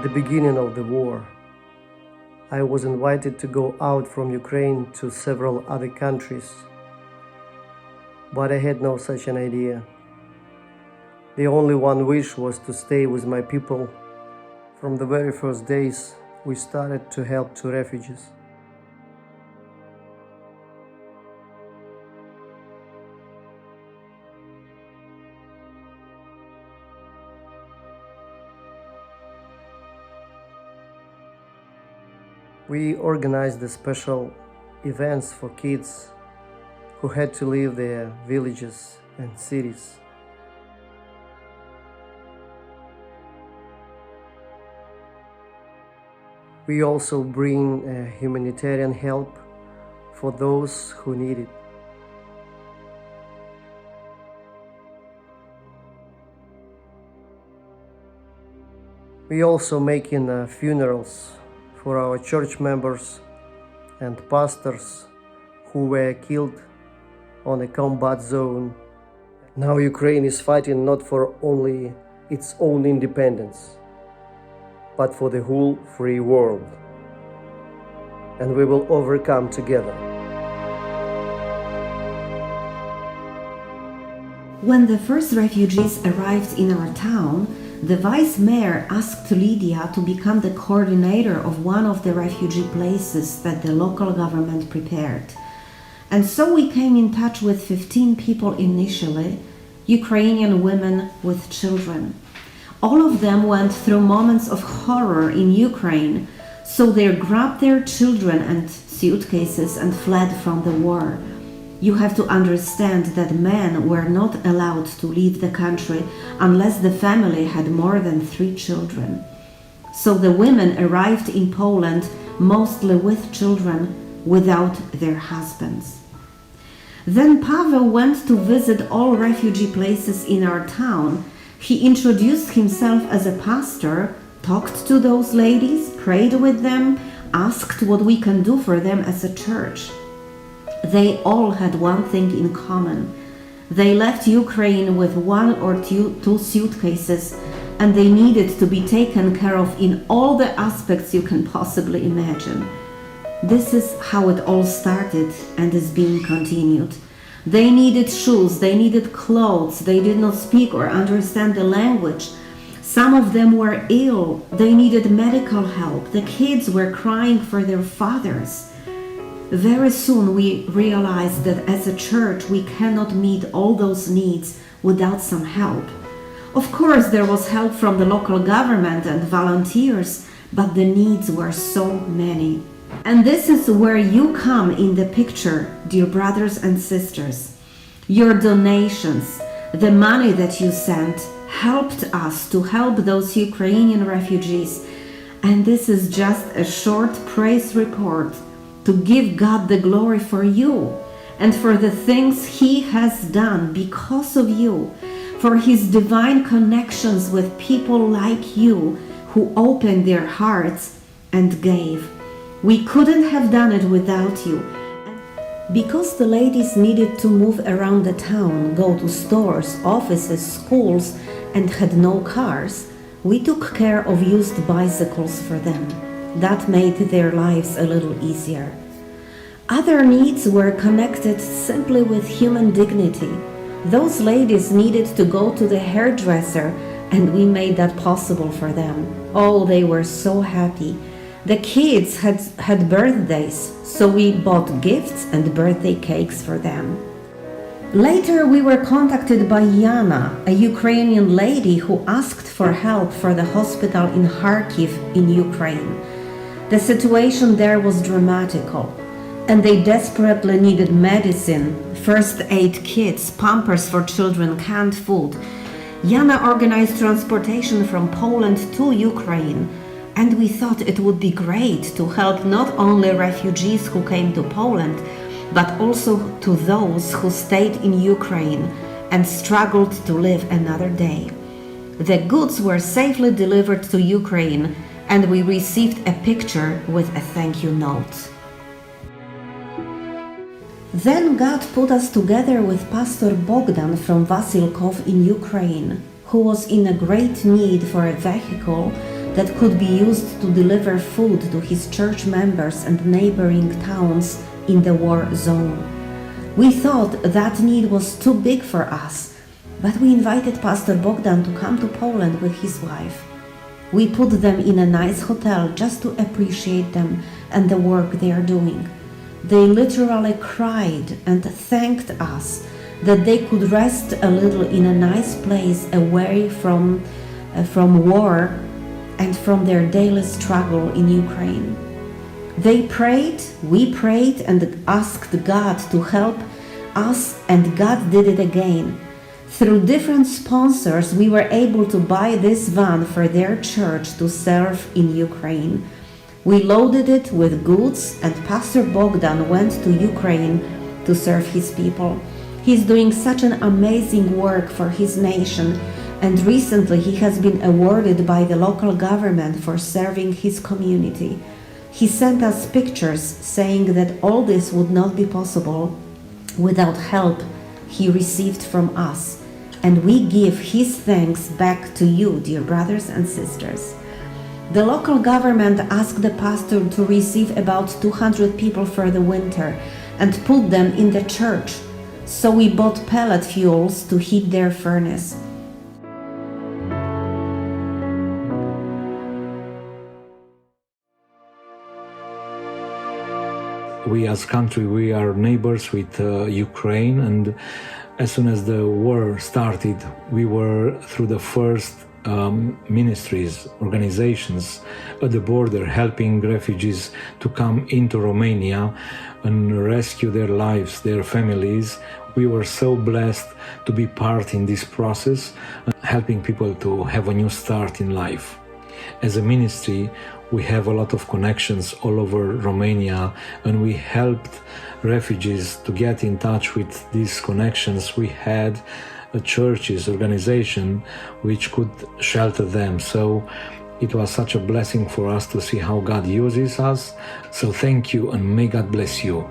the beginning of the war, I was invited to go out from Ukraine to several other countries, but I had no such an idea. The only one wish was to stay with my people. From the very first days, we started to help to refugees. We organized the special events for kids who had to leave their villages and cities. We also bring humanitarian help for those who need it. We also making funerals for our church members and pastors who were killed on a combat zone. Now Ukraine is fighting not for only its own independence, but for the whole free world. And we will overcome together. When the first refugees arrived in our town, the vice mayor asked Lydia to become the coordinator of one of the refugee places that the local government prepared. And so we came in touch with 15 people initially, Ukrainian women with children. All of them went through moments of horror in Ukraine, so they grabbed their children and suitcases and fled from the war. You have to understand that men were not allowed to leave the country unless the family had more than 3 children. So the women arrived in Poland mostly with children, without their husbands. Then Pavel went to visit all refugee places in our town. He introduced himself as a pastor, talked to those ladies, prayed with them, asked what we can do for them as a church. They all had one thing in common. They left Ukraine with 1 or 2 suitcases, and they needed to be taken care of in all the aspects you can possibly imagine. This is how it all started and is being continued. They needed shoes, they needed clothes, they did not speak or understand the language. Some of them were ill, they needed medical help. The kids were crying for their fathers. Very soon we realized that as a church we cannot meet all those needs without some help. Of course, there was help from the local government and volunteers, but the needs were so many. And this is where you come in the picture, dear brothers and sisters. Your donations, the money that you sent, helped us to help those Ukrainian refugees. And this is just a short praise report to give God the glory for you and for the things He has done because of you, for His divine connections with people like you who opened their hearts and gave. We couldn't have done it without you. Because the ladies needed to move around the town, go to stores, offices, schools, and had no cars, we took care of used bicycles for them. That made their lives a little easier. Other needs were connected simply with human dignity. Those ladies needed to go to the hairdresser, and we made that possible for them. Oh, they were so happy. The kids had birthdays, so we bought gifts and birthday cakes for them. Later we were contacted by Yana, a Ukrainian lady who asked for help for the hospital in Kharkiv in Ukraine. The situation there was dramatical, and they desperately needed medicine, first aid kits, pampers for children, canned food. Yana organized transportation from Poland to Ukraine, and we thought it would be great to help not only refugees who came to Poland, but also to those who stayed in Ukraine and struggled to live another day. The goods were safely delivered to Ukraine, and we received a picture with a thank you note. Then God put us together with Pastor Bogdan from Vasilkov in Ukraine, who was in a great need for a vehicle that could be used to deliver food to his church members and neighboring towns in the war zone. We thought that need was too big for us, but we invited Pastor Bogdan to come to Poland with his wife. We put them in a nice hotel just to appreciate them and the work they are doing. They literally cried and thanked us that they could rest a little in a nice place away from war and from their daily struggle in Ukraine. They prayed, we prayed, and asked God to help us, and God did it again. Through different sponsors, we were able to buy this van for their church to serve in Ukraine. We loaded it with goods, and Pastor Bogdan went to Ukraine to serve his people. He's doing such an amazing work for his nation, and recently he has been awarded by the local government for serving his community. He sent us pictures saying that all this would not be possible without help he received from us. And we give his thanks back to you, dear brothers and sisters. The local government asked the pastor to receive about 200 people for the winter and put them in the church. So we bought pellet fuels to heat their furnace. We as country, we are neighbors with Ukraine, and as soon as the war started, we were through the first ministries, organizations at the border helping refugees to come into Romania and rescue their lives, their families. We were so blessed to be part in this process, helping people to have a new start in life. As a ministry, we have a lot of connections all over Romania, and we helped refugees to get in touch with these connections. We had a churches, organization which could shelter them. So it was such a blessing for us to see how God uses us. So thank you, and may God bless you.